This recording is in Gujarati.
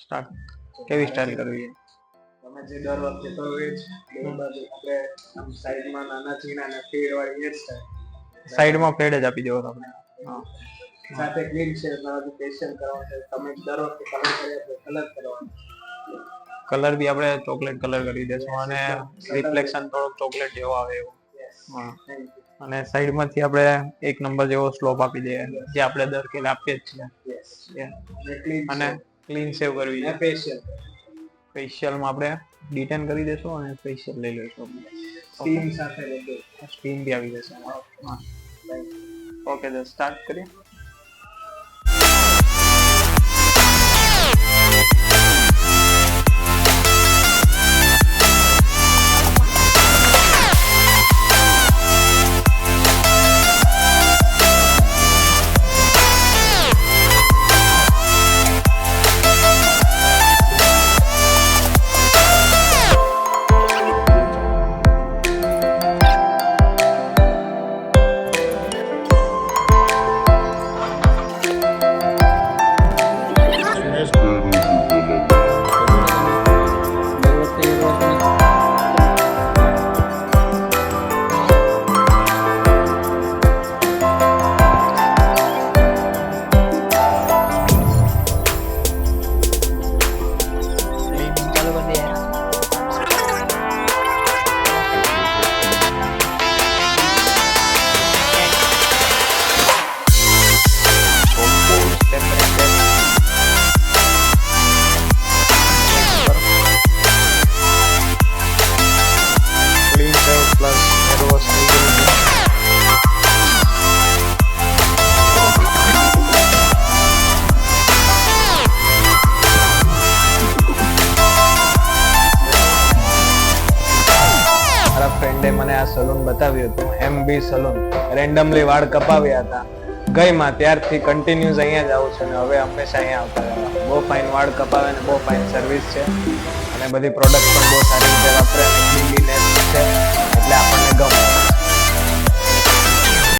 સ્ટાર્ટ. કેવી સ્ટાઇલ કરવી છે? તમે જે દર વખતે કરો એ જ બાજુ આપણે આમ સાઈડમાં નાના ચીના અને ફેડ વાળી એ સ્ટાઇલ સાઈડમાં ફેડ જ આપી દેવો તમને. હા, સાથે ક્લીન છે તમારું ફેશિયલ કરવાનું છે. તમે દર વખતે કલર કર્યા તો કલર કરવાનો. કલર બી આપણે ચોકલેટ કલર કરી દેશું અને રિફ્લેક્શન થોડોક ચોકલેટ જેવો આવે એવો. હા, અને સાઈડમાંથી આપણે એક નંબર જેવો સ્લોપ આપી દઈએ જે આપણે દર ખેલ આપીએ જ છીએ. અને ક્લીન શેવ કરવી છે. ફેશિયલ ફેશિયલમાં આપણે ડિટેન કરી દેશું અને ફેશિયલ લઈ લઈશું. સ્ટીમ સાથે બધું સ્ટીમ બી આવી જશે. હા, ઓકે તો સ્ટાર્ટ કરીએ. ફ્રેન્ડે મને આ સલૂન બતાવ્યું હતું, MB સલૂન. રેન્ડમલી વાળ કપાવ્યા હતા ગઈમાં, ત્યારથી કન્ટિન્યુઅસ અહીંયા જ આવું છું ને હવે હંમેશા અહીંયા આવતા રહેવા. બહુ ફાઇન વાળ કપાવે ને બહુ ફાઇન સર્વિસ છે અને બધી પ્રોડક્ટ પણ બહુ સારી રીતે વાપરે અને ક્લીનલીનેસ છે એટલે આપણને ગમે.